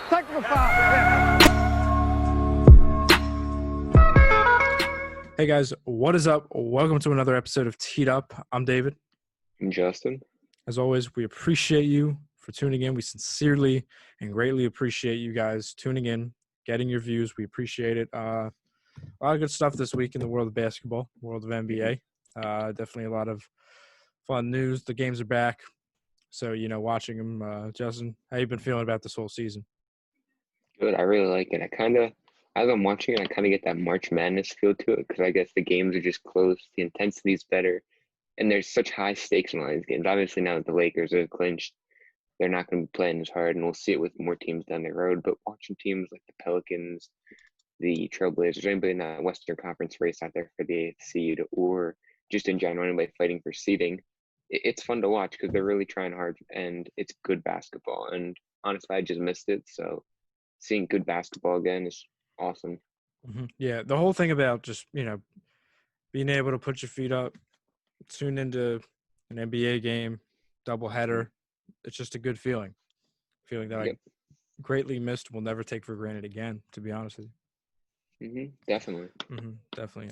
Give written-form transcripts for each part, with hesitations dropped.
Technical foul. Yeah. Hey guys, what is up? Welcome to another episode of Teed Up. I'm David. I'm Justin. As always, we appreciate you for tuning in. We sincerely and greatly appreciate you guys tuning in, getting your views. We appreciate it. A lot of good stuff this week in the world of basketball, world of NBA. Definitely a lot of fun news. The games are back. So, watching them. Justin, how you been feeling about this whole season? Good. I really like it. As I'm watching it, I kind of get that March Madness feel to it because I guess the games are just close. The intensity's better. And there's such high stakes in all these games. Obviously, now that the Lakers are clinched, they're not going to be playing as hard, and we'll see it with more teams down the road. But watching teams like the Pelicans, the Trailblazers, anybody in that Western Conference race out there for the eighth seed, or just in general, anybody fighting for seeding, it's fun to watch because they're really trying hard, and it's good basketball. And honestly, I just missed it. So seeing good basketball again is awesome. Mm-hmm. Yeah, the whole thing about just, being able to put your feet up, tune into an NBA game, doubleheader. It's just a good feeling that I greatly missed, will never take for granted again, to be honest with you. Definitely. Definitely.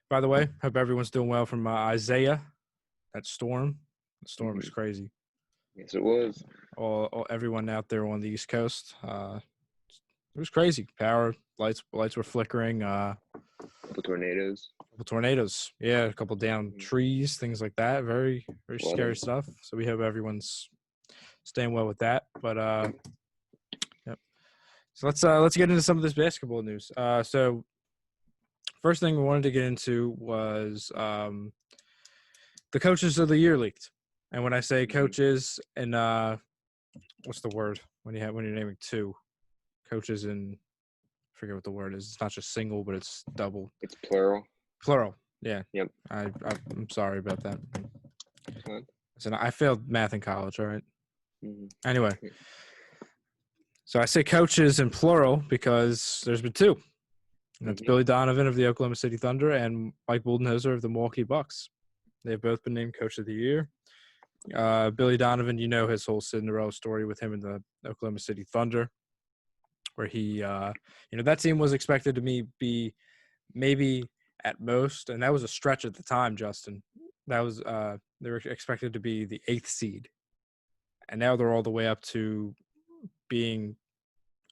By the way, hope everyone's doing well from Isaiah. That storm. The storm was crazy. Yes, it was. Everyone out there on the East Coast. It was crazy. Power, lights were flickering. Couple tornadoes. Yeah, a couple down trees, things like that. Very, very scary stuff. So we hope everyone's staying well with that. But yep. So let's get into some of this basketball news. So first thing we wanted to get into was the coaches of the year leaked. And when I say coaches, and what's the word when you're naming two coaches, and I forget what the word is. It's not just single, but it's double. It's plural. Plural. Yeah. Yep. I'm sorry about that. Fine. So I failed math in college. All right. Anyway, Yeah. so I say coaches in plural because there's been two. And that's Billy Donovan of the Oklahoma City Thunder and Mike Budenholzer of the Milwaukee Bucks. They've both been named Coach of the Year. Billy Donovan, his whole Cinderella story with him in the Oklahoma City Thunder, where he, that team was expected to be maybe at most, and that was a stretch at the time, Justin. That was they were expected to be the 8th seed, and now they're all the way up to being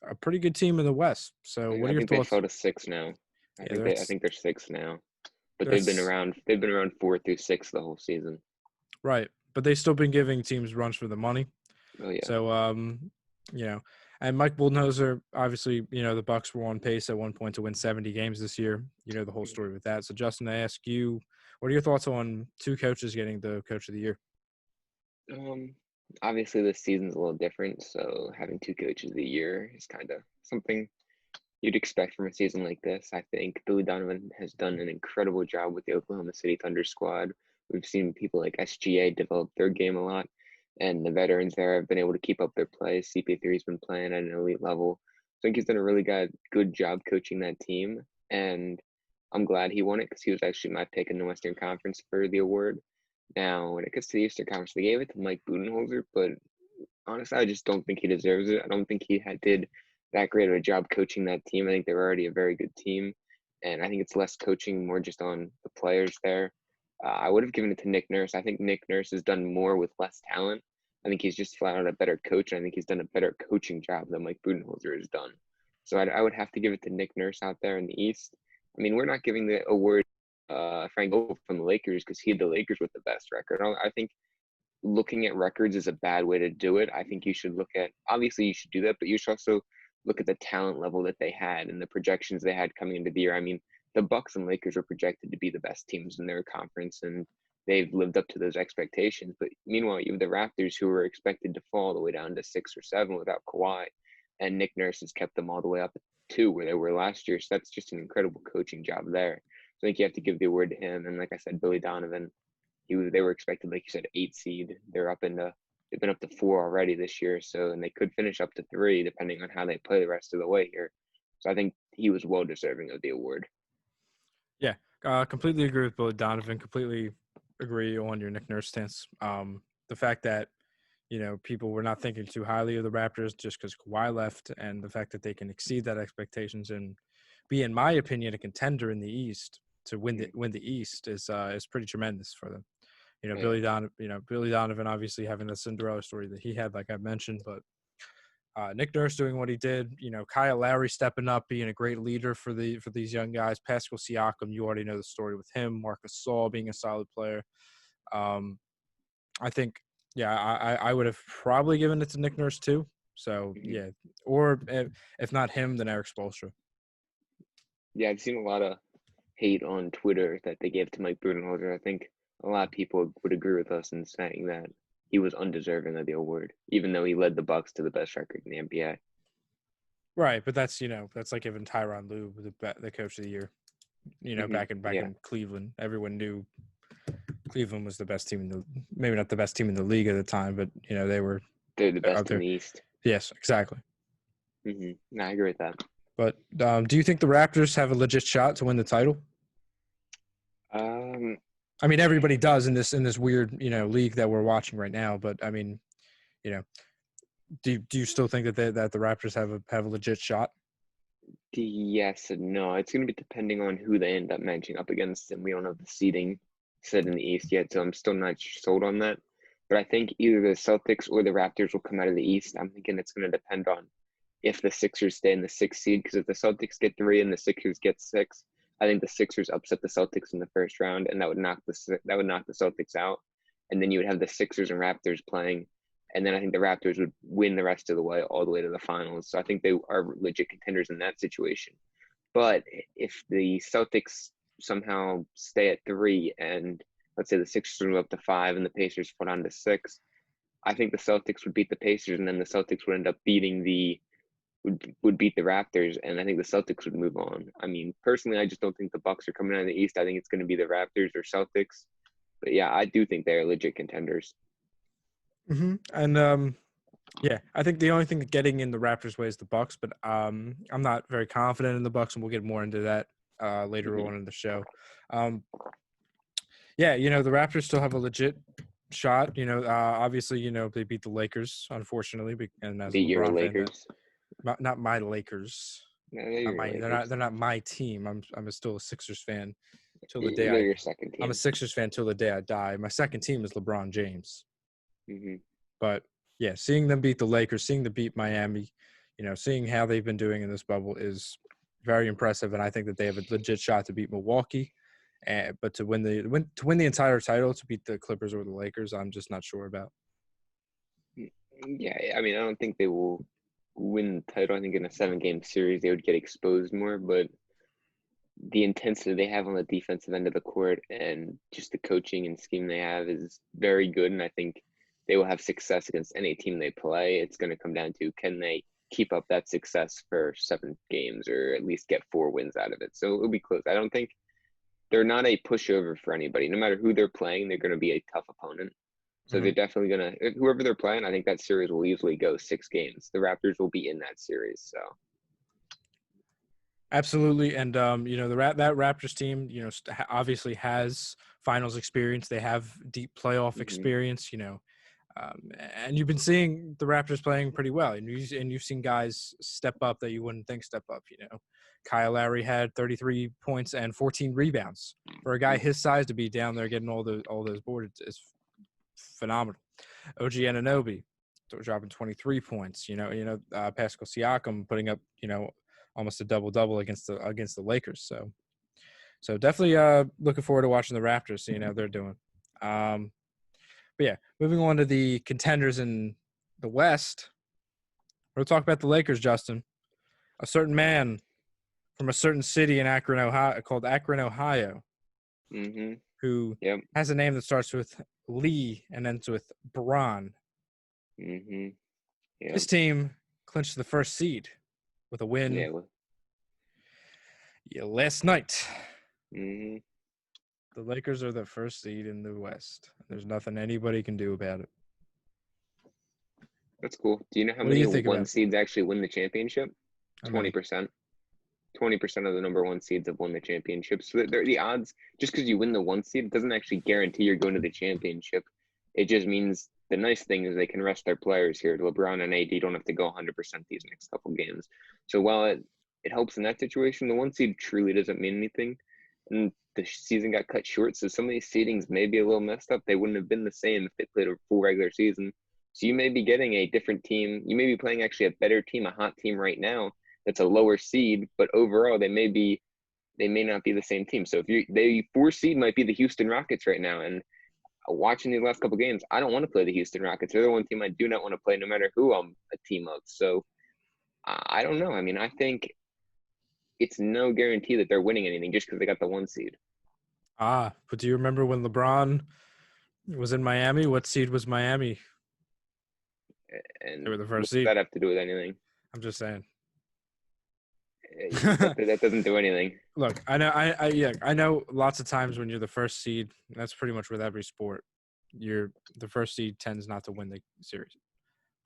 a pretty good team in the West. So, what are your thoughts? I think they fell to 6 now. I think they're 6 now, but they've been around 4 through 6 the whole season. Right, but they've still been giving teams runs for the money. Oh yeah. So, and Mike Budenholzer, obviously, the Bucks were on pace at one point to win 70 games this year. You know the whole story with that. So, Justin, I ask you, what are your thoughts on two coaches getting the Coach of the Year? Obviously, this season's a little different, so having two coaches of the year is kind of something you'd expect from a season like this. I think Billy Donovan has done an incredible job with the Oklahoma City Thunder squad. We've seen people like SGA develop their game a lot, and the veterans there have been able to keep up their play. CP3's been playing at an elite level. I think he's done a really good job coaching that team, and I'm glad he won it because he was actually my pick in the Western Conference for the award. Now, when it gets to the Eastern Conference, they gave it to Mike Budenholzer, but honestly, I just don't think he deserves it. I don't think he did that great of a job coaching that team. I think they were already a very good team, and I think it's less coaching, more just on the players there. I would have given it to Nick Nurse. I think Nick Nurse has done more with less talent. I think he's just flat out a better coach, and I think he's done a better coaching job than Mike Budenholzer has done. So I would have to give it to Nick Nurse out there in the East. I mean, we're not giving the award Frank Vogel from the Lakers because he had the Lakers with the best record. I think looking at records is a bad way to do it. I think you should obviously you should do that, but you should also look at the talent level that they had and the projections they had coming into the year. I mean, the Bucks and Lakers were projected to be the best teams in their conference, and they've lived up to those expectations. But meanwhile, you have the Raptors, who were expected to fall all the way down to 6 or 7 without Kawhi, and Nick Nurse has kept them all the way up to 2 where they were last year. So that's just an incredible coaching job there. So I think you have to give the award to him. And like I said, Billy Donovan, they were expected, like you said, 8 seed. They've been up to 4 already this year. And they could finish up to 3 depending on how they play the rest of the way here. So I think he was well deserving of the award. Yeah, completely agree with Billy Donovan. Completely agree on your Nick Nurse stance. The fact that, people were not thinking too highly of the Raptors just because Kawhi left, and the fact that they can exceed that expectations and be, in my opinion, a contender in the East to win the East is pretty tremendous for them. Billy Donovan obviously having the Cinderella story that he had, like I mentioned, but Nick Nurse doing what he did, Kyle Lowry stepping up, being a great leader for these young guys. Pascal Siakam, you already know the story with him. Marcus Gasol being a solid player. I think, I would have probably given it to Nick Nurse too. So yeah, or if not him, then Eric Spoelstra. Yeah, I've seen a lot of hate on Twitter that they gave to Mike Budenholzer. I think a lot of people would agree with us in saying that he was undeserving of the award, even though he led the Bucks to the best record in the NBA. Right, but that's like giving Tyronn Lue the coach of the year. Back in Cleveland, everyone knew Cleveland was the best team maybe not the best team in the league at the time, but they're the best in the East. Yes, exactly. No, I agree with that. But do you think the Raptors have a legit shot to win the title? I mean, everybody does in this weird league that we're watching right now. But I mean, do you still think that the Raptors have a legit shot? Yes and no. It's going to be depending on who they end up matching up against, and we don't have the seeding set in the East yet, so I'm still not sold on that. But I think either the Celtics or the Raptors will come out of the East. I'm thinking it's going to depend on if the Sixers stay in the 6th seed, because if the Celtics get 3 and the Sixers get 6, I think the Sixers upset the Celtics in the first round, and that would knock the Celtics out, and then you would have the Sixers and Raptors playing, and then I think the Raptors would win the rest of the way, all the way to the finals. So I think they are legit contenders in that situation. But if the Celtics somehow stay at 3, and let's say the Sixers move up to 5 and the Pacers fall down to 6, I think the Celtics would beat the Pacers, and then the Celtics would end up would beat the Raptors, and I think the Celtics would move on. I mean, personally, I just don't think the Bucks are coming out of the East. I think it's going to be the Raptors or Celtics. But yeah, I do think they're legit contenders. And I think the only thing getting in the Raptors' way is the Bucks, but I'm not very confident in the Bucks, and we'll get more into that later on in the show. The Raptors still have a legit shot. Obviously, they beat the Lakers, unfortunately, and as beat your Lakers. Not my Lakers. No, they're not my team. I'm still a Sixers fan till the day they're your second team. I'm a Sixers fan till the day I die. My second team is LeBron James. But yeah, seeing them beat the Lakers, seeing them beat Miami, seeing how they've been doing in this bubble is very impressive, and I think that they have a legit shot to beat Milwaukee. But to win the entire title, to beat the Clippers or the Lakers, I'm just not sure about. Yeah, I mean, I don't think they will win the title. I think in a 7-game series they would get exposed more, but the intensity they have on the defensive end of the court and just the coaching and scheme they have is very good, and I think they will have success against any team they play. It's going to come down to, can they keep up that success for 7 games or at least get 4 wins out of it? So it'll be close. I don't think they're not a pushover for anybody. No matter who they're playing, they're going to be a tough opponent. So they're definitely going to – whoever they're playing, I think that series will easily go 6 games. The Raptors will be in that series, so. Absolutely, and that Raptors team, obviously has finals experience. They have deep playoff experience, and you've been seeing the Raptors playing pretty well, and you've seen guys step up that you wouldn't think step up. Kyle Lowry had 33 points and 14 rebounds. For a guy his size to be down there getting all those boards is phenomenal. OG Anunoby dropping 23 points. Pascal Siakam putting up almost a double against the Lakers. So definitely looking forward to watching the Raptors, seeing how they're doing. But yeah, moving on to the contenders in the West. We'll talk about the Lakers, Justin. A certain man from a certain city in Akron, Ohio, called Akron, Ohio, who has a name that starts with Lee and ends with Braun. His team clinched the first seed with a win last night. The Lakers are the first seed in the West. There's nothing anybody can do about it. That's cool. Do you know how many 1 seeds actually win the championship? 20%. 20% of the number 1 seeds have won the championship. So the odds, just because you win the 1 seed, doesn't actually guarantee you're going to the championship. It just means the nice thing is they can rest their players here. LeBron and AD don't have to go 100% these next couple games. So while it helps in that situation, the 1 seed truly doesn't mean anything. And the season got cut short, so some of these seedings may be a little messed up. They wouldn't have been the same if they played a full regular season. So you may be getting a different team. You may be playing actually a better team, a hot team right now that's a lower seed, but overall they may not be the same team. So if the 4 seed might be the Houston Rockets right now, and watching these last couple games, I don't want to play the Houston Rockets. They're the one team I do not want to play, no matter who I'm a team of. So I don't know. I mean, I think it's no guarantee that they're winning anything just because they got the 1 seed. But do you remember when LeBron was in Miami? What seed was Miami? And They were the what first does seed. that have to do with anything? I'm just saying. That doesn't do anything. Look, I know lots of times when you're the first seed, that's pretty much with every sport. The first seed tends not to win the series.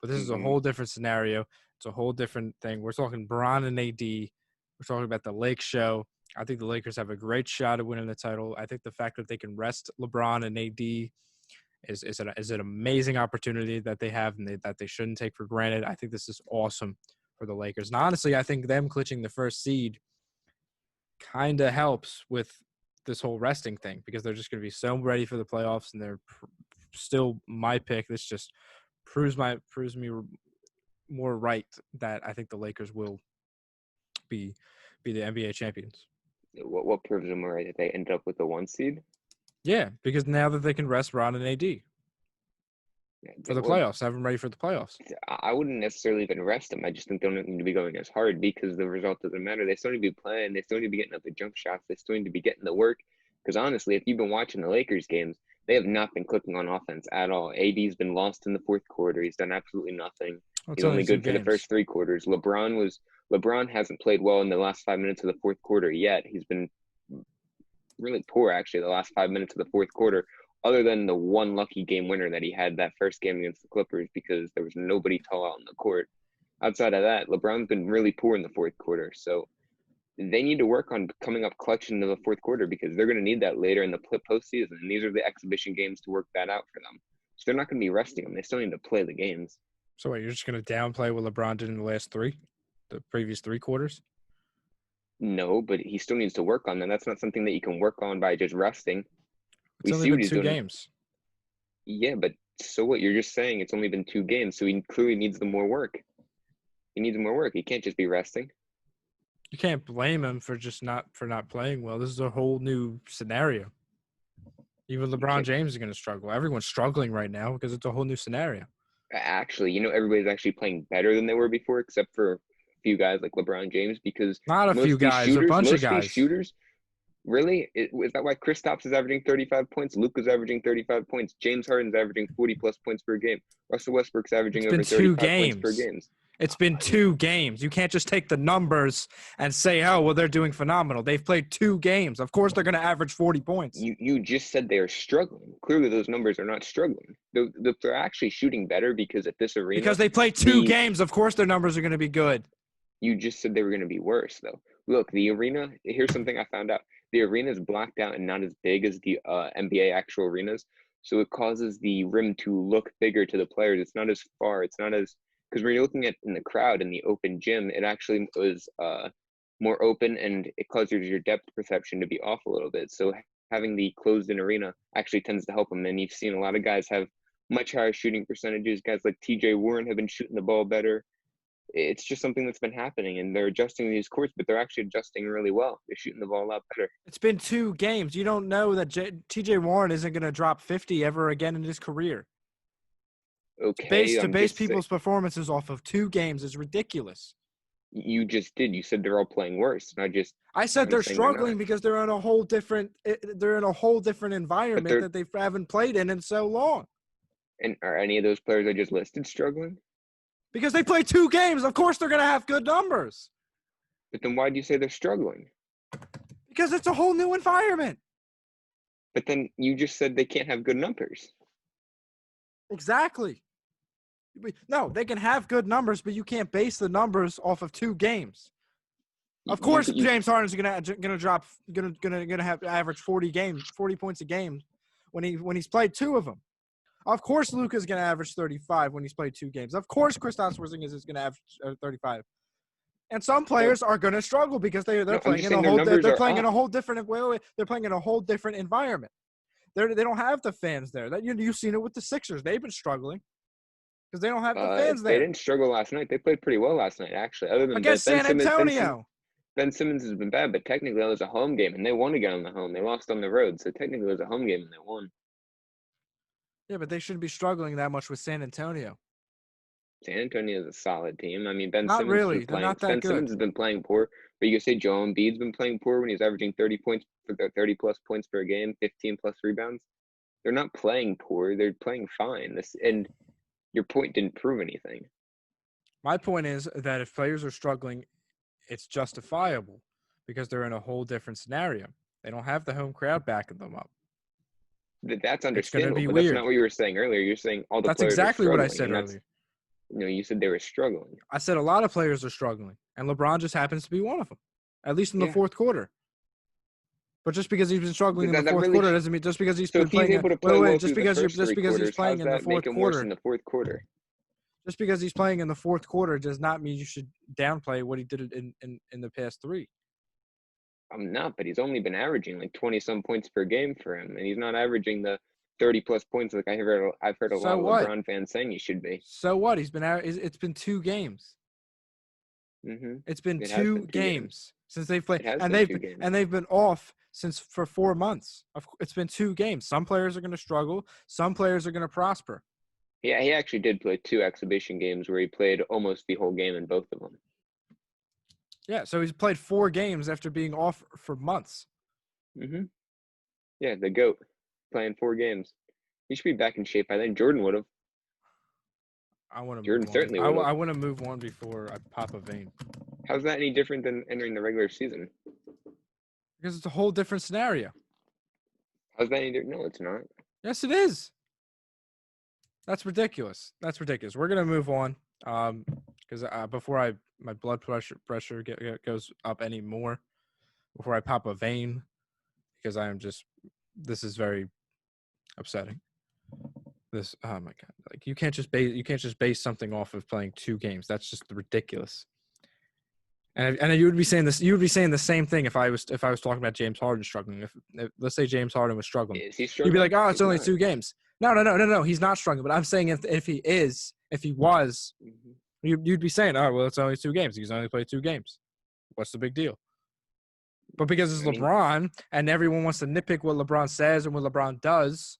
But this is a whole different scenario. It's a whole different thing. We're talking Bron and AD. We're talking about the Lake Show. I think the Lakers have a great shot at winning the title. I think the fact that they can rest LeBron and AD is an amazing opportunity that they have and that they shouldn't take for granted. I think this is awesome for the Lakers. And honestly, I think them clinching the first seed kind of helps with this whole resting thing because they're just going to be so ready for the playoffs, and they're still my pick. This just proves me more right that I think the Lakers will be the NBA champions. What proves them right that they ended up with the 1 seed? Yeah, because now that they can rest Ron and AD for the playoffs, have them ready for the playoffs. I wouldn't necessarily even rest them. I just think they don't need to be going as hard because the result doesn't matter. They still need to be playing. They still need to be getting up the jump shots. They still need to be getting the work. Because honestly, if you've been watching the Lakers games, they have not been clicking on offense at all. AD's been lost in the fourth quarter. He's done absolutely nothing. He's only good for the first 3 quarters. LeBron hasn't played well in the last 5 minutes of the fourth quarter yet. He's been really poor, actually, the last 5 minutes of the fourth quarter, other than the one lucky game winner that he had that first game against the Clippers because there was nobody tall out on the court. Outside of that, LeBron's been really poor in the fourth quarter. So they need to work on coming up clutch into the fourth quarter because they're going to need that later in the postseason. And these are the exhibition games to work that out for them. So they're not going to be resting them. They still need to play the games. So wait, you're just going to downplay what LeBron did in the previous 3 quarters? No, but he still needs to work on that. That's not something that you can work on by just resting. It's only been 2 games. Yeah, but so what? You're just saying it's only been 2 games, so he clearly needs the more work. He needs more work. He can't just be resting. You can't blame him for not playing well. This is a whole new scenario. Even LeBron James is going to struggle. Everyone's struggling right now because it's a whole new scenario. Actually, everybody's actually playing better than they were before, except for a few guys like LeBron James, because not a few guys, a bunch of guys. Shooters, really? Is that why Kristaps is averaging 35 points? Luka's averaging 35 points. James Harden's averaging 40-plus points per game. Russell Westbrook's averaging over 35 points per game. It's been 2 games. You can't just take the numbers and say, oh, well, they're doing phenomenal. They've played 2 games. Of course, they're going to average 40 points. You just said they are struggling. Clearly, those numbers are not struggling. They're actually shooting better because at this arena. Because they played 2 games. Of course, their numbers are going to be good. You just said they were going to be worse, though. Look, the arena, here's something I found out. The arena is blacked out and not as big as the NBA actual arenas. So it causes the rim to look bigger to the players. It's not as far. It's not as – because when you're looking at in the crowd in the open gym, it actually was more open and it causes your depth perception to be off a little bit. So having the closed-in arena actually tends to help them. And you've seen a lot of guys have much higher shooting percentages. Guys like TJ Warren have been shooting the ball better. It's just something that's been happening, and they're adjusting these courts, but they're actually adjusting really well. They're shooting the ball a lot better. It's been 2 games. You don't know that TJ Warren isn't going to drop 50 ever again in his career. Okay. To base people's performances off of 2 games is ridiculous. You just did. You said they're all playing worse. I said they're struggling because they're in a whole different environment that they haven't played in so long. And are any of those players I just listed struggling? Because they played 2 games. Of course they're going to have good numbers. But then why do you say they're struggling? Because it's a whole new environment. But then you just said they can't have good numbers. Exactly. No, they can have good numbers, but you can't base the numbers off of 2 games. Of course, James Harden's gonna have average 40 points a game when he's played 2 of them. Of course, Luka's going to average 35 when he's played 2 games. Of course, Kristaps Porzingis is going to average 35. And some players are going to struggle because they're playing in a whole they're playing in a whole different they're playing in a whole different environment. They don't have the fans there. That you've seen it with the Sixers. They've been struggling because they don't have the fans there. They didn't struggle last night. They played pretty well last night, actually. Other than against San Antonio. Ben Simmons has been bad, but technically that was a home game, and they won again on the home. They lost on the road, so technically it was a home game, and they won. Yeah, but they shouldn't be struggling that much with San Antonio. San Antonio is a solid team. I mean, Ben not Simmons really. They're not that Ben good. Simmons has been playing poor, but you could say Joel Embiid's been playing poor when he's averaging 30 plus points per game, 15 plus rebounds. They're not playing poor. They're playing fine. And your point didn't prove anything. My point is that if players are struggling, it's justifiable because they're in a whole different scenario. They don't have the home crowd backing them up. That's understandable, but weird. That's not what you were saying earlier. You're saying all the that's players exactly are what I said earlier. No, you said they were struggling. I said a lot of players are struggling, and LeBron just happens to be one of them, at least in the fourth quarter. But just because he's been struggling in the fourth quarter doesn't mean just because he's been playing. Just because he's playing in the fourth quarter. Just because he's playing in the fourth quarter does not mean you should downplay what he did in the past 3. I'm not, but he's only been averaging like 20-some points per game for him, and he's not averaging the 30-plus points like I've heard a lot of LeBron fans saying he should be. So what? It's been 2 games. Mm-hmm. It's been 2 games since they've played, and they've been off for 4 months. It's been 2 games. Some players are going to struggle. Some players are going to prosper. Yeah, he actually did play 2 exhibition games where he played almost the whole game in both of them. Yeah, so he's played 4 games after being off for months. Mm-hmm. Yeah, the GOAT playing 4 games. He should be back in shape by then. Jordan would have. Jordan certainly would have. I want to move on before I pop a vein. How's that any different than entering the regular season? Because it's a whole different scenario. How's that any different? No, it's not. Yes, it is. That's ridiculous. We're gonna move on, because before my blood pressure goes up anymore, before I pop a vein, because this is very upsetting. This, oh my God, like you can't just base something off of playing 2 games. That's just ridiculous. And you would be saying this. You would be saying the same thing if I was talking about James Harden struggling. If let's say James Harden was struggling, is he struggling? You'd be like, oh, it's only 2 games. No, he's not struggling. But I'm saying if he was, Mm-hmm. you'd be saying, oh, well, it's only 2 games. He's only played 2 games. What's the big deal? But because it's LeBron and everyone wants to nitpick what LeBron says and what LeBron does,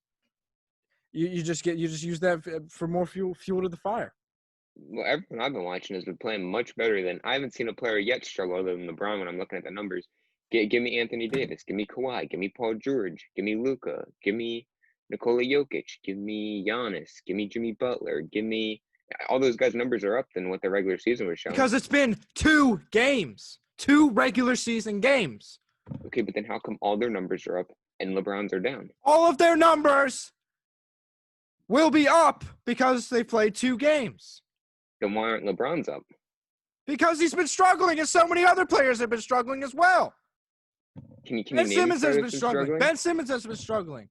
you just use that for more fuel to the fire. Well, everyone I've been watching has been playing much better than I haven't seen a player yet struggle other than LeBron when I'm looking at the numbers. Give me Anthony Davis, give me Kawhi, give me Paul George, give me Luka, give me Nikola Jokic, give me Giannis, give me Jimmy Butler, give me all those guys' numbers are up than what the regular season was showing. Because it's been 2 games, 2 regular season games. Okay, but then how come all their numbers are up and LeBron's are down? All of their numbers will be up because they played 2 games. Then why aren't LeBron's up? Because he's been struggling, and so many other players have been struggling as well. Ben Simmons has been struggling. Ben Simmons has been struggling.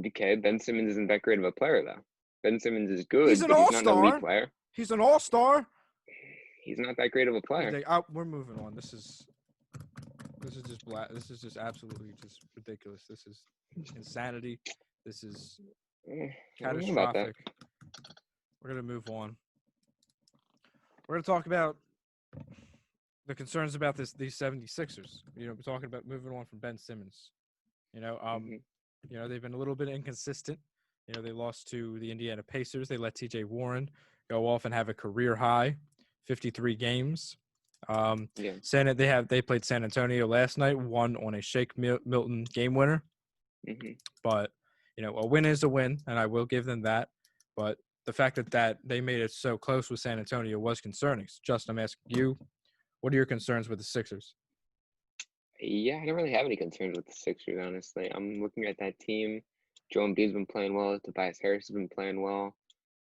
Okay, Ben Simmons isn't that great of a player, though. Ben Simmons is good, he's an but all-star. He's not an elite player. He's an all-star. He's not that great of a player. We're moving on. This is just This is just absolutely just ridiculous. This is insanity. This is catastrophic. We're gonna move on. We're going to talk about the concerns about these 76ers. We're talking about moving on from Ben Simmons. They've been a little bit inconsistent. They lost to the Indiana Pacers. They let TJ Warren go off and have a career high, 53 games. They played San Antonio last night, won on a Shake Milton game winner. Mm-hmm. But, a win is a win, and I will give them that. But the fact that they made it so close with San Antonio was concerning. So Justin, I'm asking you, what are your concerns with the Sixers? Yeah, I don't really have any concerns with the Sixers, honestly. I'm looking at that team. Joel Embiid's been playing well. Tobias Harris has been playing well.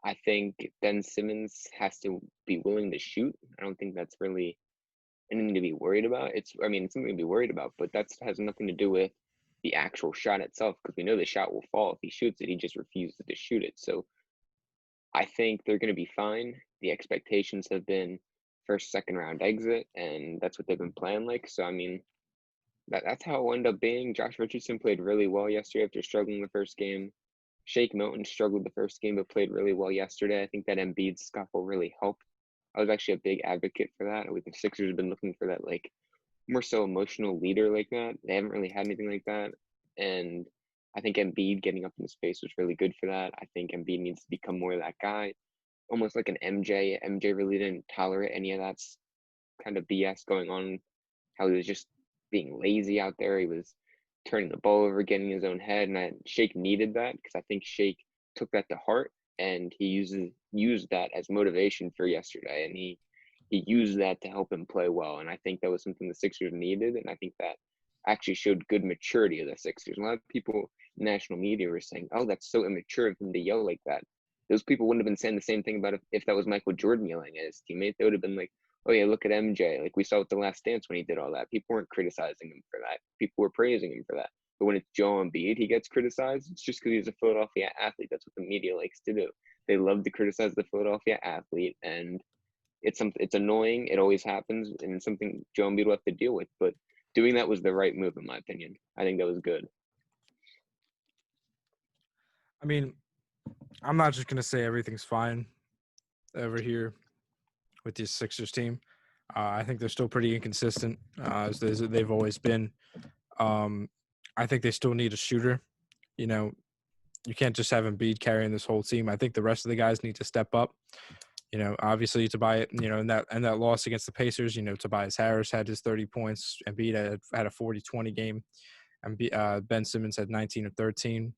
I think Ben Simmons has to be willing to shoot. I don't think that's really anything to be worried about. It's something to be worried about, but that has nothing to do with the actual shot itself, because we know the shot will fall if he shoots it. He just refuses to shoot it. So I think they're going to be fine. The expectations have been first, second round exit, and that's what they've been playing like. So I mean, that's how it will end up being. Josh Richardson played really well yesterday after struggling the first game. Shake Milton struggled the first game but played really well yesterday. I think that Embiid scuffle really helped. I was actually a big advocate for that. The Sixers have been looking for that, like, more so emotional leader like that. They haven't really had anything like that. And I think Embiid getting up in the space was really good for that. I think Embiid needs to become more of that guy, almost like an MJ. MJ really didn't tolerate any of that kind of BS going on, how he was just being lazy out there. He was turning the ball over, getting his own head, and Shake needed that because I think Shake took that to heart and he used that as motivation for yesterday, and he used that to help him play well. And I think that was something the Sixers needed, and I think that actually showed good maturity of the Sixers. A lot of people in national media were saying, "Oh, that's so immature of him to yell like that." Those people wouldn't have been saying the same thing about if that was Michael Jordan yelling at his teammate. They would have been like, "Oh yeah, look at MJ." Like we saw with The Last Dance when he did all that. People weren't criticizing him for that. People were praising him for that. But when it's Joel Embiid, he gets criticized. It's just because he's a Philadelphia athlete. That's what the media likes to do. They love to criticize the Philadelphia athlete, and it's annoying. It always happens, and it's something Joel Embiid will have to deal with. But doing that was the right move, in my opinion. I think that was good. I mean, I'm not just gonna say everything's fine over here with this Sixers team. I think they're still pretty inconsistent, as they've always been. I think they still need a shooter. You know, you can't just have Embiid carrying this whole team. I think the rest of the guys need to step up. You know, obviously Tobias, in that loss against the Pacers, Tobias Harris had his 30 points. Embiid had a 40-20 game, and Ben Simmons had 19 or 13.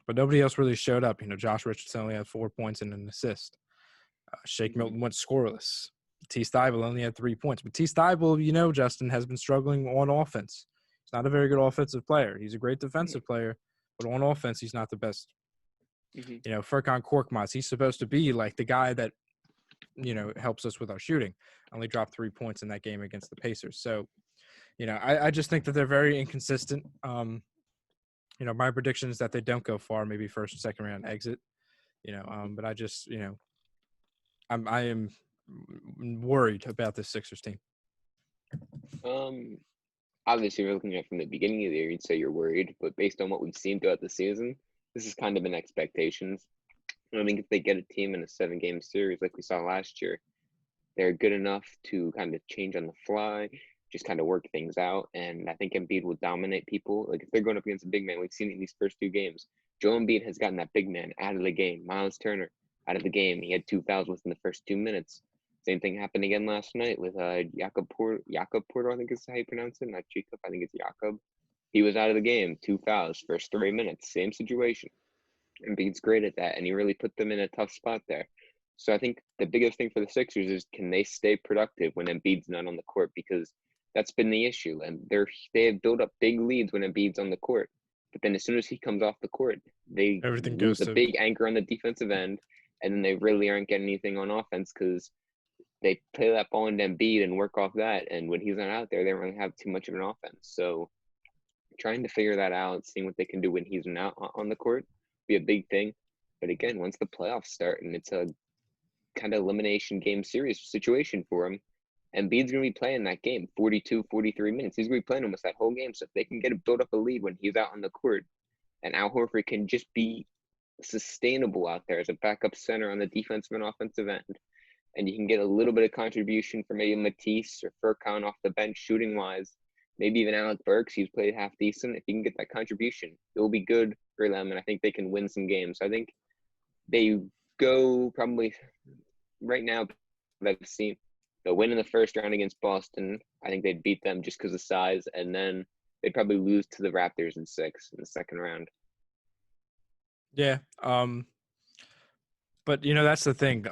But nobody else really showed up. Josh Richardson only had 4 points and an assist. Shake Milton went scoreless. T. Stiebel only had 3 points. But T. Stiebel, Justin, has been struggling on offense. He's not a very good offensive player. He's a great defensive player, but on offense, he's not the best. Furkan Korkmaz, he's supposed to be like the guy that, helps us with our shooting. Only dropped 3 points in that game against the Pacers. So, I just think that they're very inconsistent. My prediction is that they don't go far, maybe first or second round exit. But I just, I am worried about this Sixers team. Obviously, we're looking at it from the beginning of the year, you'd say you're worried, but based on what we've seen throughout the season, this is kind of been expectations. I think if they get a team in a 7-game series like we saw last year, they're good enough to kind of change on the fly, just kind of work things out. And I think Embiid will dominate people. Like if they're going up against a big man, we've seen it in these first 2 games. Joel Embiid has gotten that big man out of the game. Miles Turner out of the game. He had 2 fouls within the first 2 minutes. Same thing happened again last night with Jakob Porter, I think is how you pronounce it. Not Jacob, I think it's Jakob. He was out of the game, 2 fouls, first 3 minutes, same situation. Embiid's great at that, and he really put them in a tough spot there. So I think the biggest thing for the Sixers is, can they stay productive when Embiid's not on the court? Because that's been the issue, and they have built up big leads when Embiid's on the court. But then as soon as he comes off the court, they lose a big anchor on the defensive end, and then they really aren't getting anything on offense because they play that ball into Embiid and work off that. And when he's not out there, they don't really have too much of an offense. So trying to figure that out, seeing what they can do when he's not on the court, be a big thing. But again, once the playoffs start and it's a kind of elimination game series situation for him, Embiid's going to be playing that game 42, 43 minutes. He's going to be playing almost that whole game. So if they can build up a lead when he's out on the court, and Al Horford can just be sustainable out there as a backup center on the defensive and offensive end, and you can get a little bit of contribution from maybe Matisse or Furkan off the bench shooting wise, maybe even Alec Burks, he's played half decent. If you can get that contribution, it will be good for them, and I think they can win some games. So I think they go probably right now that I've seen, they'll win in the first round against Boston. I think they'd beat them just because of size, and then they'd probably lose to the Raptors in 6 in the second round. Yeah. But that's the thing.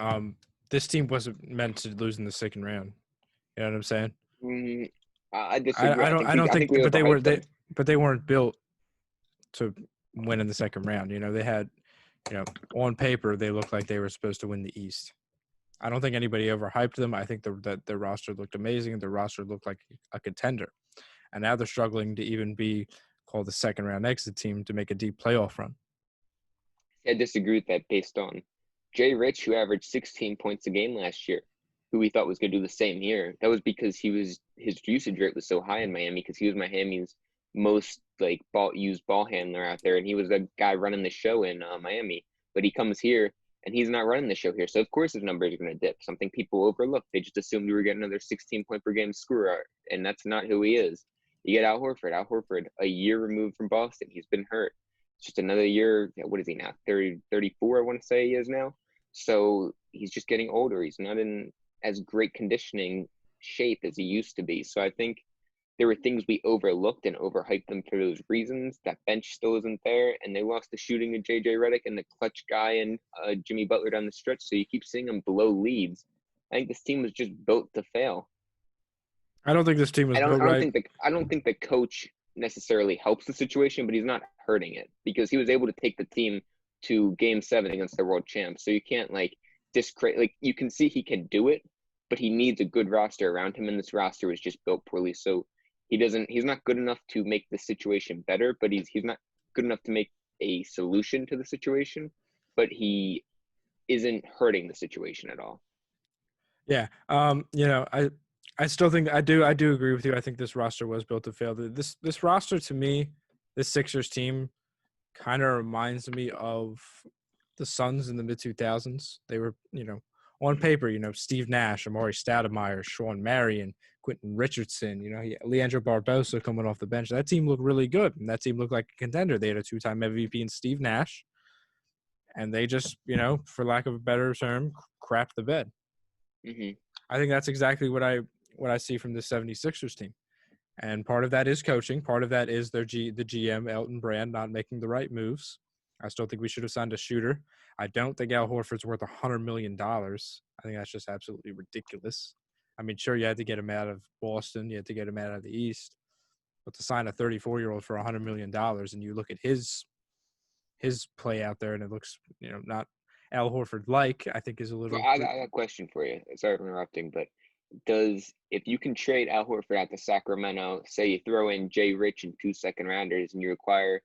This team wasn't meant to lose in the second round. You know what I'm saying? I disagree. I think but they weren't built to win in the second round. They had, on paper they looked like they were supposed to win the East. I don't think anybody overhyped them. I think that their roster looked amazing, and their roster looked like a contender. And now they're struggling to even be called the second round exit team to make a deep playoff run. I disagree with that based on Jay Rich, who averaged 16 points a game last year, who we thought was going to do the same here. That was because his usage rate was so high in Miami because he was Miami's most used ball handler out there, and he was the guy running the show in Miami. But he comes here and he's not running the show here, so of course his numbers are going to dip. Something people overlook. They just assumed we were getting another 16 point per game scorer, and that's not who he is. You get Al Horford. Al Horford, a year removed from Boston, he's been hurt. It's just another year. What is he now? 30, 34, I want to say he is now. So he's just getting older. He's not in as great conditioning shape as he used to be. So I think there were things we overlooked and overhyped them for those reasons. That bench still isn't there, and they lost the shooting of J.J. Redick and the clutch guy and Jimmy Butler down the stretch. So you keep seeing them blow leads. I think this team was just built to fail. I don't think this team was built right. I don't think the coach necessarily helps the situation, but he's not hurting it because he was able to take the team to Game 7 against the world champs. So you can't discredit. You can see he can do it, but he needs a good roster around him, and this roster was just built poorly. So he's not good enough to make the situation better, but he's not good enough to make a solution to the situation, but he isn't hurting the situation at all. Yeah. I still think I do agree with you. I think this roster was built to fail. This roster, to me, this Sixers team kind of reminds me of the Suns in the mid-2000s. They were, on paper, Steve Nash, Amari Stoudemire, Sean Marion, Quentin Richardson, Leandro Barbosa coming off the bench. That team looked really good, and that team looked like a contender. They had a 2-time MVP in Steve Nash, and they just, for lack of a better term, crapped the bed. Mm-hmm. I think that's exactly what I see from the 76ers team. And part of that is coaching. Part of that is the GM, Elton Brand, not making the right moves. I still think we should have signed a shooter. I don't think Al Horford's worth $100 million. I think that's just absolutely ridiculous. I mean, sure, you had to get him out of Boston. You had to get him out of the East. But to sign a 34-year-old for $100 million, and you look at his play out there, and it looks, not Al Horford-like, I think is a little – I got a question for you. Sorry for interrupting, but if you can trade Al Horford out to Sacramento, say you throw in Jay Rich and 2 second-rounders, and you acquire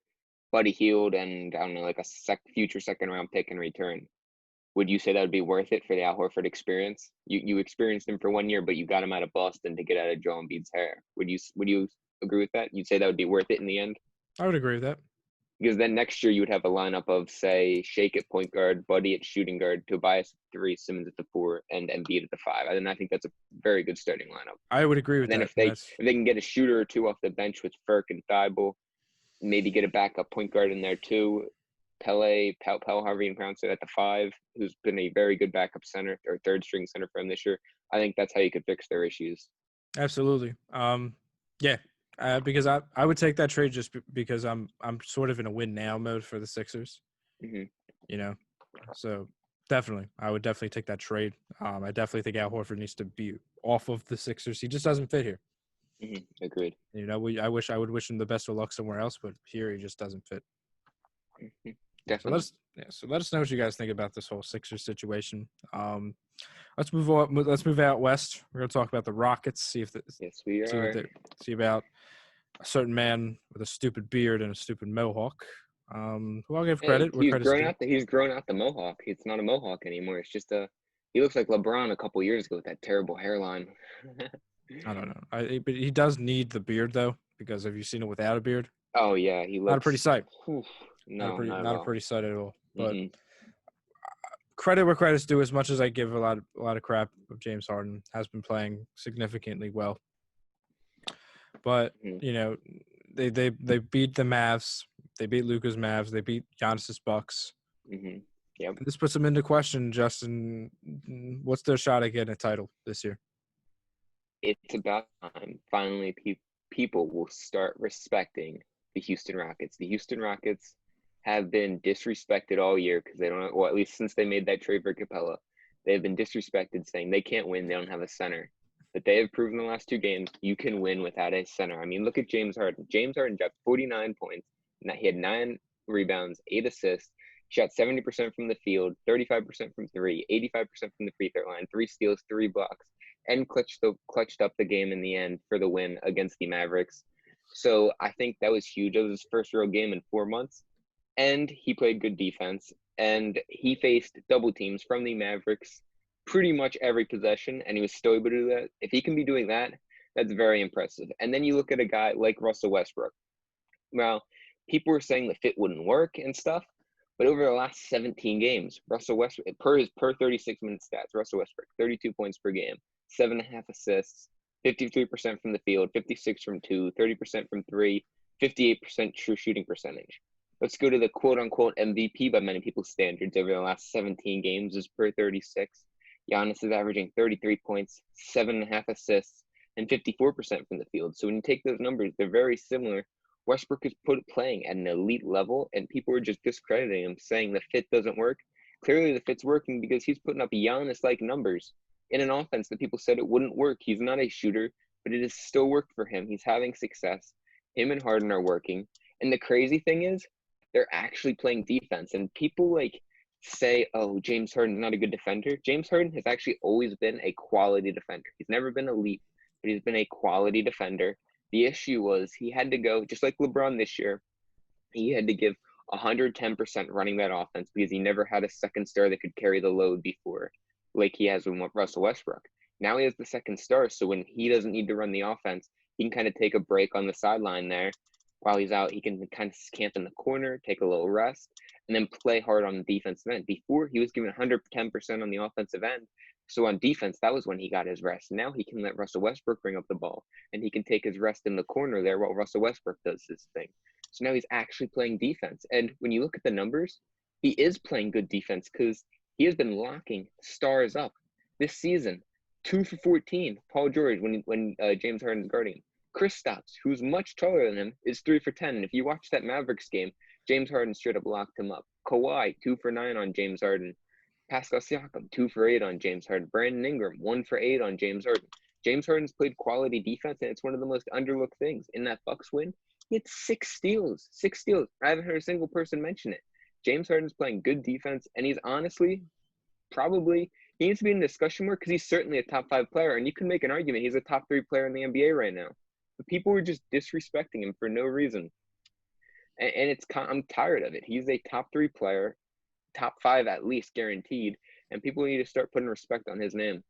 Buddy Hield and, I don't know, a future second-round pick in return, would you say that would be worth it for the Al Horford experience? You experienced him for 1 year, but you got him out of Boston to get out of Joel Embiid's hair. Would you agree with that? You'd say that would be worth it in the end? I would agree with that. Because then next year you would have a lineup of, say, Shake at point guard, Buddy at shooting guard, Tobias at 3, Simmons at the 4, and Embiid at the 5. And I think that's a very good starting lineup. I would agree with that. And then if they can get a shooter or two off the bench with Furk and Thibault, maybe get a backup point guard in there too, Pele, however you pronounce it, at the 5, who's been a very good backup center or third string center for him this year. I think that's how you could fix their issues. Absolutely. Yeah. Because I would take that trade just because I'm sort of in a win now mode for the Sixers. Mm-hmm. So definitely, I would definitely take that trade. I definitely think Al Horford needs to be off of the Sixers. He just doesn't fit here. Mm-hmm. Agreed. I would wish him the best of luck somewhere else, but here he just doesn't fit. Mm-hmm. Definitely. So let us know what you guys think about this whole Sixers situation. Let's move on. Let's move out west. We're going to talk about the Rockets. Yes, we are. See about a certain man with a stupid beard and a stupid mohawk. Who I'll give credit. He's grown out the mohawk. It's not a mohawk anymore. It's just he looks like LeBron a couple years ago with that terrible hairline. I don't know. But he does need the beard though, because have you seen it without a beard? Oh yeah, he looks not a pretty sight. No, not a pretty sight at all. But credit where credit's due. As much as I give a lot of crap of James Harden, has been playing significantly well. But they beat the Mavs. They beat Luka's Mavs. They beat Giannis's Bucks. Yep. And this puts them into question, Justin. What's their shot at getting a title this year? It's about time. Finally, people will start respecting the Houston Rockets. The Houston Rockets have been disrespected all year because they don't – well, at least since they made that trade for Capella. They've been disrespected, saying they can't win. They don't have a center. But they have proven the last 2 games you can win without a center. I mean, look at James Harden. James Harden dropped 49 points. He had 9 rebounds, 8 assists, shot 70% from the field, 35% from 3, 85% from the free throw line, 3 steals, 3 blocks, and clutched up the game in the end for the win against the Mavericks. So I think that was huge. It was his first real game in 4 months, and he played good defense. And he faced double teams from the Mavericks pretty much every possession, and he was still able to do that. If he can be doing that, that's very impressive. And then you look at a guy like Russell Westbrook. Well, people were saying the fit wouldn't work and stuff, but over the last 17 games, Russell Westbrook, per 36-minute stats, Russell Westbrook, 32 points per game, 7.5 assists, 53% from the field, 56 from two, 30% from three, 58% true shooting percentage. Let's go to the quote-unquote MVP by many people's standards over the last 17 games is per 36. Giannis is averaging 33 points, 7.5 assists, and 54% from the field. So when you take those numbers, they're very similar. Westbrook is playing at an elite level, and people are just discrediting him, saying the fit doesn't work. Clearly, the fit's working because he's putting up Giannis-like numbers in an offense that people said it wouldn't work. He's not a shooter, but it has still worked for him. He's having success. Him and Harden are working. And the crazy thing is, they're actually playing defense. And people say, oh, James Harden's not a good defender. James Harden has actually always been a quality defender. He's never been elite, but he's been a quality defender. The issue was he had to go, just like LeBron this year, he had to give 110% running that offense because he never had a second star that could carry the load before, like he has with Russell Westbrook. Now he has the second star, so when he doesn't need to run the offense, he can kind of take a break on the sideline there. While he's out, he can kind of camp in the corner, take a little rest, and then play hard on the defensive end. Before, he was giving 110% on the offensive end. So on defense, that was when he got his rest. Now he can let Russell Westbrook bring up the ball, and he can take his rest in the corner there while Russell Westbrook does his thing. So now he's actually playing defense. And when you look at the numbers, he is playing good defense because he has been locking stars up this season. 2 for 14, Paul George, when James Harden's guarding him. Kristaps, who's much taller than him, is 3 for 10. And if you watch that Mavericks game, James Harden straight up locked him up. Kawhi, 2 for 9 on James Harden. Pascal Siakam, 2 for 8 on James Harden. Brandon Ingram, 1 for 8 on James Harden. James Harden's played quality defense, and it's one of the most underlooked things. In that Bucks win, he had 6 steals. 6 steals. I haven't heard a single person mention it. James Harden's playing good defense, and he's honestly probably – he needs to be in discussion more because he's certainly a top 5 player, and you can make an argument he's a top 3 player in the NBA right now. But people were just disrespecting him for no reason. And I'm tired of it. He's a top 3 player, top 5 at least guaranteed, and people need to start putting respect on his name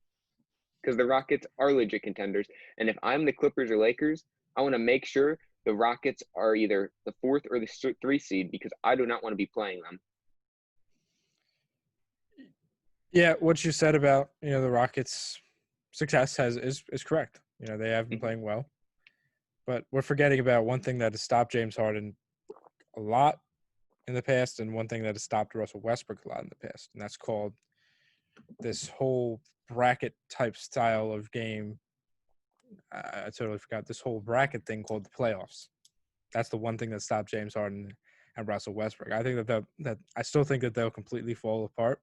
because the Rockets are legit contenders. And if I'm the Clippers or Lakers, I want to make sure the Rockets are either the 4th or the 3 seed because I do not want to be playing them. Yeah, what you said about the Rockets' success is correct. They have been playing well, but we're forgetting about one thing that has stopped James Harden a lot in the past, and one thing that has stopped Russell Westbrook a lot in the past, and that's called this whole bracket type style of game. I totally forgot this whole bracket thing called the playoffs. That's the one thing that stopped James Harden and Russell Westbrook. I think that I still think that they'll completely fall apart.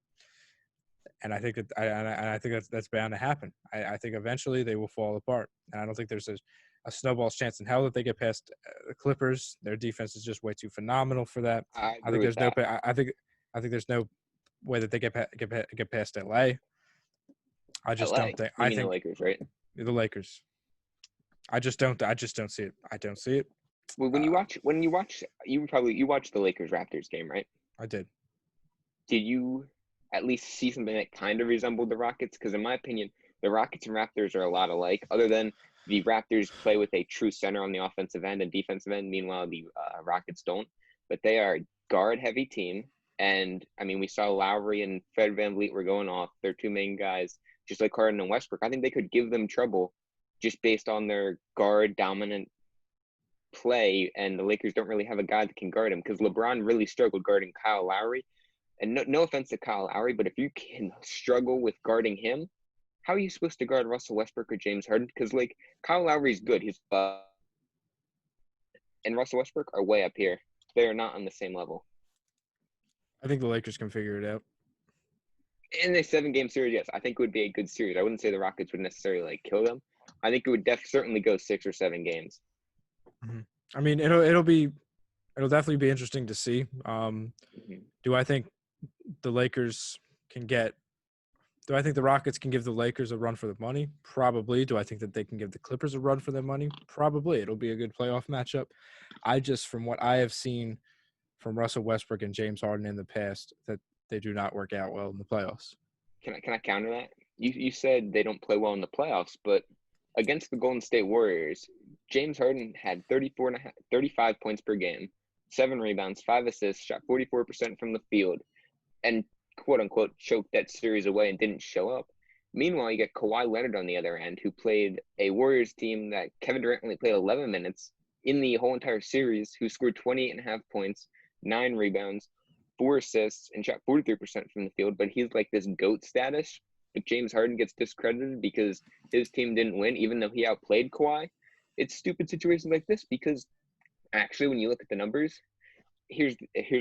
And I think that's bound to happen. I think eventually they will fall apart. And I don't think there's a snowball's chance in hell that they get past the Clippers. Their defense is just way too phenomenal for that. I think there's no. I think there's no way that they get past LA. I just don't think. I think the Lakers, right? The Lakers. I just don't see it. I don't see it. Well, you watched the Lakers Raptors game, right? I did. Did you at least see something that kind of resembled the Rockets? Because in my opinion, the Rockets and Raptors are a lot alike, other than the Raptors play with a true center on the offensive end and defensive end. Meanwhile, the Rockets don't. But they are a guard-heavy team. And, I mean, we saw Lowry and Fred VanVleet were going off. They're 2 main guys, just like Harden and Westbrook. I think they could give them trouble just based on their guard-dominant play. And the Lakers don't really have a guy that can guard him because LeBron really struggled guarding Kyle Lowry. And no offense to Kyle Lowry, but if you can struggle with guarding him, how are you supposed to guard Russell Westbrook or James Harden? Because, Kyle Lowry's good. He's and Russell Westbrook are way up here. They are not on the same level. I think the Lakers can figure it out. In a 7-game series, yes. I think it would be a good series. I wouldn't say the Rockets would necessarily, kill them. I think it would certainly go 6 or 7 games. Mm-hmm. I mean, it'll definitely be interesting to see. Do I think the Lakers can get Do I think the Rockets can give the Lakers a run for the money? Probably. Do I think that they can give the Clippers a run for their money? Probably. It'll be a good playoff matchup. From what I have seen from Russell Westbrook and James Harden in the past, that they do not work out well in the playoffs. Can I counter that? You said they don't play well in the playoffs, but against the Golden State Warriors, James Harden had 35 points per game, 7 rebounds, 5 assists, shot 44% from the field, and quote unquote choked that series away and didn't show up. Meanwhile, you get Kawhi Leonard on the other end, who played a Warriors team that Kevin Durant only played 11 minutes in the whole entire series, who scored 28.5 points, 9 rebounds, 4 assists, and shot 43% from the field. But he's like this GOAT status. But James Harden gets discredited because his team didn't win, even though he outplayed Kawhi. It's stupid situations like this because actually, when you look at the numbers, here's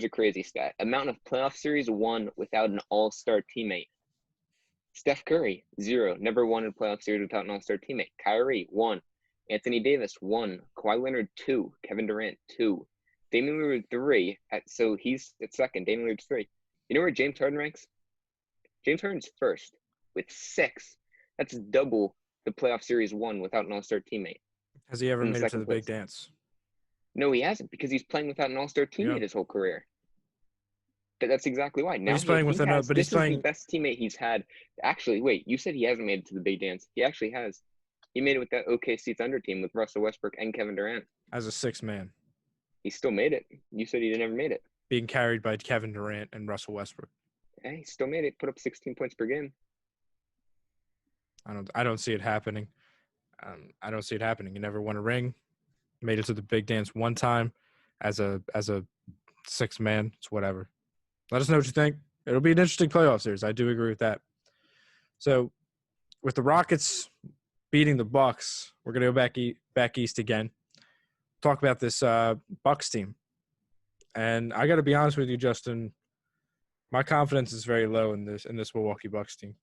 a crazy stat. Amount of playoff series won without an all-star teammate. Steph Curry, 0. Never won a playoff series without an all-star teammate. Kyrie, 1. Anthony Davis, 1. Kawhi Leonard, 2. Kevin Durant, 2. Damian Lillard, 3. So he's at second. Damian Lillard's 3. You know where James Harden ranks? James Harden's first with 6. That's double the playoff series won without an all-star teammate. Has he ever made it to the big dance? No, he hasn't, because he's playing without an all-star teammate his whole career. But that's exactly why. Now he's playing with another. But he's playing the best teammate he's had. Actually, wait, you said he hasn't made it to the big dance. He actually has. He made it with that OKC Thunder team with Russell Westbrook and Kevin Durant as a 6th man. He still made it. You said he never made it. Being carried by Kevin Durant and Russell Westbrook. Yeah, he still made it. Put up 16 points per game. I don't see it happening. I don't see it happening. You never won a ring. Made it to the big dance one time as a 6th man. It's whatever. Let us know what you think. It'll be an interesting playoff series. I do agree with that. So, with the Rockets beating the Bucks, we're gonna go back east again. Talk about this Bucks team, and I got to be honest with you, Justin. My confidence is very low in this Milwaukee Bucks team.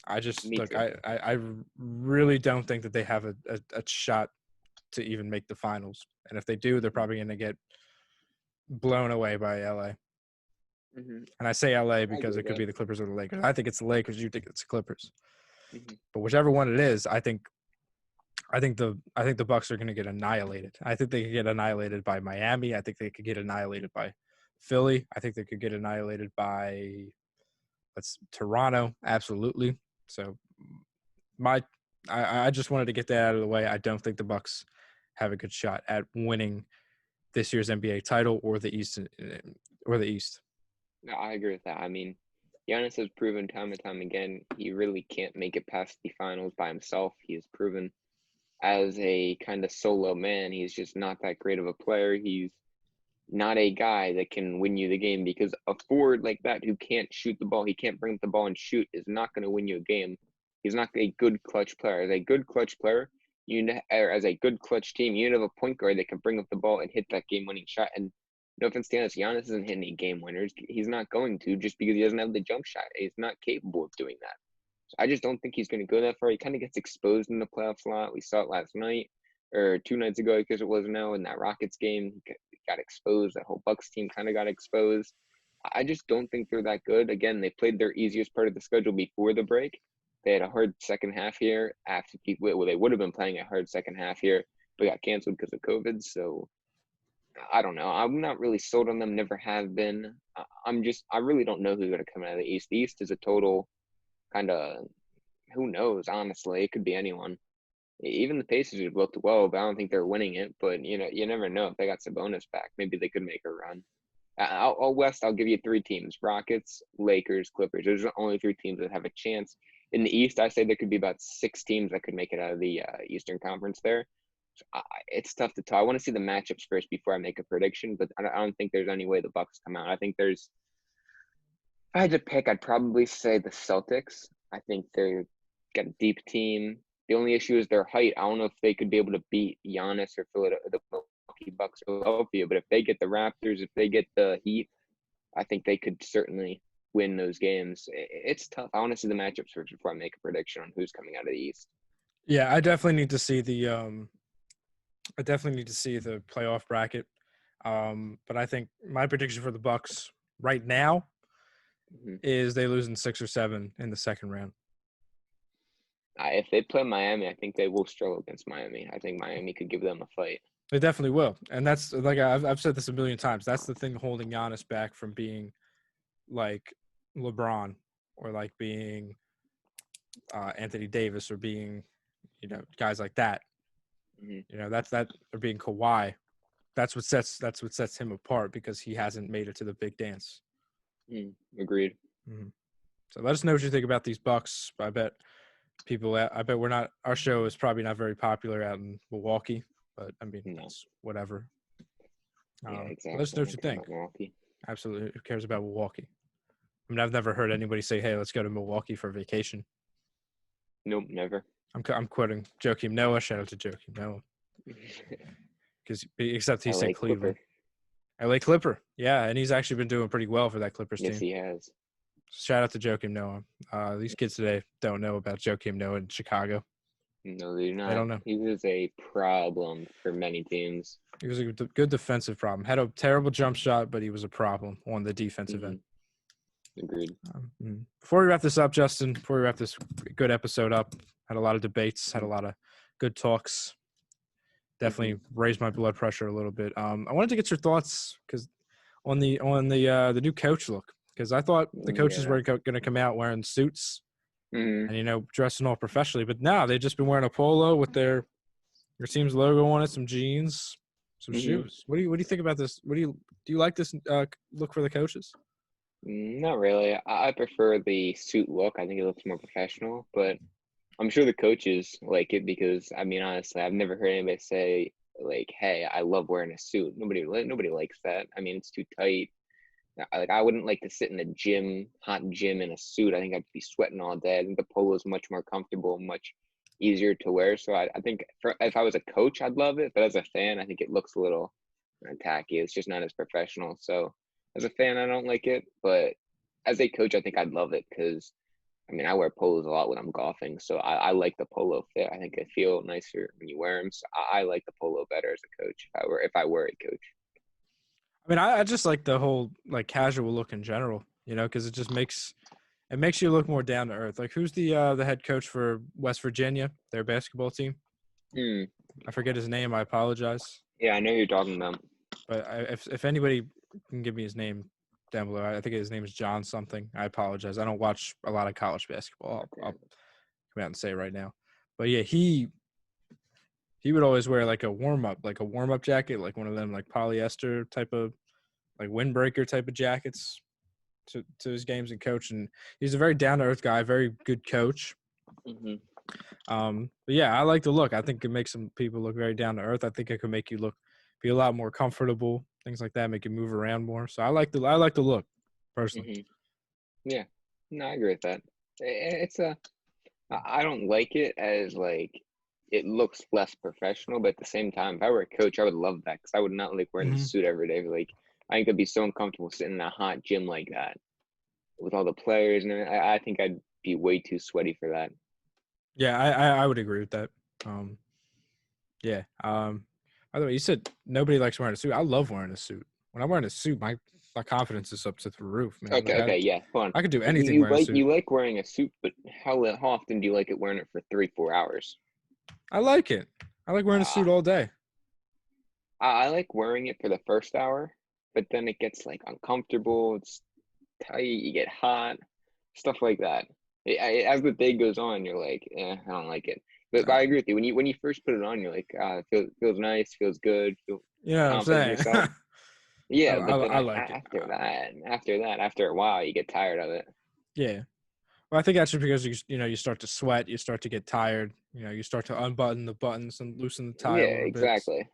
I just I really don't think that they have a shot to even make the finals, and if they do, they're probably going to get blown away by LA. Mm-hmm. And I say LA because it could be the Clippers or the Lakers. I think it's the Lakers. You think it's the Clippers. Mm-hmm. But whichever one it is, I think the Bucks are going to get annihilated. I think they could get annihilated by Miami. I think they could get annihilated by Philly. I think they could get annihilated by Toronto. Absolutely. So I just wanted to get that out of the way. I don't think the Bucks have a good shot at winning this year's NBA title or the East. No, I agree with that. I mean, Giannis has proven time and time again he really can't make it past the finals by himself. He has proven as a kind of solo man, he's just not that great of a player. He's not a guy that can win you the game because a forward like that who can't shoot the ball, he can't bring up the ball and shoot, is not going to win you a game. He's not a good clutch player. As a good clutch player, or as a good clutch team, you need to have a point guard that can bring up the ball and hit that game-winning shot. And no offense to Giannis isn't hitting any game winners. He's not going to just because he doesn't have the jump shot. He's not capable of doing that. So I just don't think he's going to go that far. He kind of gets exposed in the playoffs a lot. We saw it last night or 2 nights ago because it was now in that Rockets game. He got exposed. That whole Bucks team kind of got exposed. I just don't think they're that good. Again, they played their easiest part of the schedule before the break. They had a hard second half here. They would have been playing a hard second half here, but got canceled because of COVID. So I don't know. I'm not really sold on them. Never have been. I really don't know who's going to come out of the East. The East is a total kind of, who knows, honestly. It could be anyone. Even the Pacers have looked well, but I don't think they're winning it. But, you never know. If they got Sabonis back, maybe they could make a run. West, I'll give you 3 teams. Rockets, Lakers, Clippers. Those are the only 3 teams that have a chance. In the East, I say there could be about 6 teams that could make it out of the Eastern Conference there. So it's tough to tell. I want to see the matchups first before I make a prediction, but I don't think there's any way the Bucks come out. I think if I had to pick, I'd probably say the Celtics. I think they've got a deep team. The only issue is their height. I don't know if they could be able to beat Giannis or the Milwaukee Bucks or Philadelphia, but if they get the Raptors, if they get the Heat, I think they could certainly win those games. It's tough. I want to see the matchups first before I make a prediction on who's coming out of the East. Yeah, I definitely need to see the playoff bracket. But I think my prediction for the Bucks right now is they lose in 6 or 7 in the second round. If they play Miami, I think they will struggle against Miami. I think Miami could give them a fight. They definitely will, and that's like I've said this a million times. That's the thing holding Giannis back from being like LeBron or like being Anthony Davis or being, guys like that. That's that or being Kawhi. That's what sets him apart because he hasn't made it to the big dance. Agreed. So let us know what you think about these Bucks. I bet we're not. Our show is probably not very popular out in Milwaukee, but I mean, it's whatever. Yeah, exactly. Let us know what you think. Absolutely, who cares about Milwaukee? I mean, I've never heard anybody say, "Hey, let's go to Milwaukee for vacation." Nope, never. I'm quoting Joakim Noah. Shout out to Joakim Noah. Because except he said Cleveland. LA Clipper. Yeah, and he's actually been doing pretty well for that Clippers team. Yes, he has. Shout out to Joakim Noah. These kids today don't know about Joakim Noah in Chicago. No, they do not. They don't know. He was a problem for many teams. He was a good defensive problem. Had a terrible jump shot, but he was a problem on the defensive end. Agreed. Before we wrap this up, Justin, before we wrap this good episode up, had a lot of debates, had a lot of good talks. Definitely raised my blood pressure a little bit. I wanted to get your thoughts because on the new coach look, because I thought the coaches were going to come out wearing suits and dressing all professionally, but now they've just been wearing a polo with their team's logo on it, some jeans, some shoes. What do you think about this? Do you like this look for the coaches? Not really. I prefer the suit look. I think it looks more professional, but I'm sure the coaches like it because, I mean, honestly, I've never heard anybody say, like, hey, I love wearing a suit. Nobody likes that. I mean, it's too tight. I wouldn't like to sit in a hot gym in a suit. I think I'd be sweating all day. I think the polo is much more comfortable, much easier to wear. So I think if I was a coach, I'd love it. But as a fan, I think it looks a little tacky. It's just not as professional. So as a fan, I don't like it. But as a coach, I think I'd love it because, I mean, I wear polos a lot when I'm golfing. So I like the polo fit. I think they feel nicer when you wear them. So I like the polo better as a coach if I were a coach. I mean, I just like the whole like casual look in general, because it just makes you look more down to earth. Like, who's the head coach for West Virginia, their basketball team? I forget his name. I apologize. Yeah, I know who you're talking about. But if anybody can give me his name down below, I think his name is John something. I apologize. I don't watch a lot of college basketball. I'll come out and say it right now. But yeah, he would always wear like a warm up jacket, like one of them like polyester type of like windbreaker type of jackets to his games and coach. And he's a very down to earth guy, very good coach. But yeah, I like the look. I think it makes some people look very down to earth. I think it could make you be a lot more comfortable, things like that, make you move around more. So I like the look personally. Yeah, no, I agree with that. I don't like it as like it looks less professional, but at the same time, if I were a coach, I would love that because I would not like wearing a suit every day. Like, I think it'd be so uncomfortable sitting in a hot gym like that with all the players, and I think I'd be way too sweaty for that. Yeah, I would agree with that. Yeah. By the way, you said nobody likes wearing a suit. I love wearing a suit. When I'm wearing a suit, my confidence is up to the roof, man. Okay, yeah, hold on. I could do anything wearing a suit. You like wearing a suit, but how often do you like it wearing it for 3-4 hours? I like it. I like wearing a suit all day. I like wearing it for the first hour, but then it gets like uncomfortable. It's tight. You get hot, stuff like that. As the day goes on, you're like, I don't like it. But I agree with you. When you first put it on, you're like, it feels nice, feels good, feel confident in yourself. Yeah, but then I like it. After a while, you get tired of it. Yeah. Well, I think that's just because you start to sweat, you start to get tired, you start to unbutton the buttons and loosen the tie a little bit. Yeah, exactly.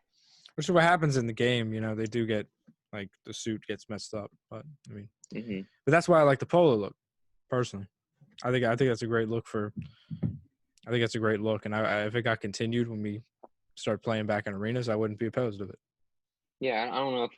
Which is what happens in the game. They do get like the suit gets messed up, but I mean, but that's why I like the polo look, personally. I think that's a great look and if it got continued when we start playing back in arenas, I wouldn't be opposed to it. Yeah, I don't know if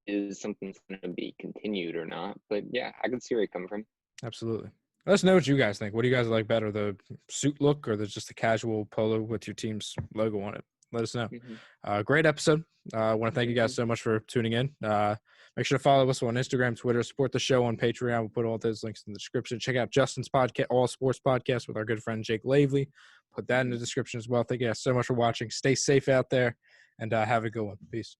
it is something that's going to be continued or not, but yeah, I can see where you're coming from. Absolutely. Let us know what you guys think. What do you guys like better, the suit look or just the casual polo with your team's logo on it? let us know. Mm-hmm. Great episode. I want to thank you guys so much for tuning in. Make sure to follow us on Instagram, Twitter, support the show on Patreon. We'll put all those links in the description. Check out Justin's podcast, All Sports Podcast, with our good friend Jake Lavely. Put that in the description as well. Thank you guys so much for watching. Stay safe out there, and have a good one. Peace.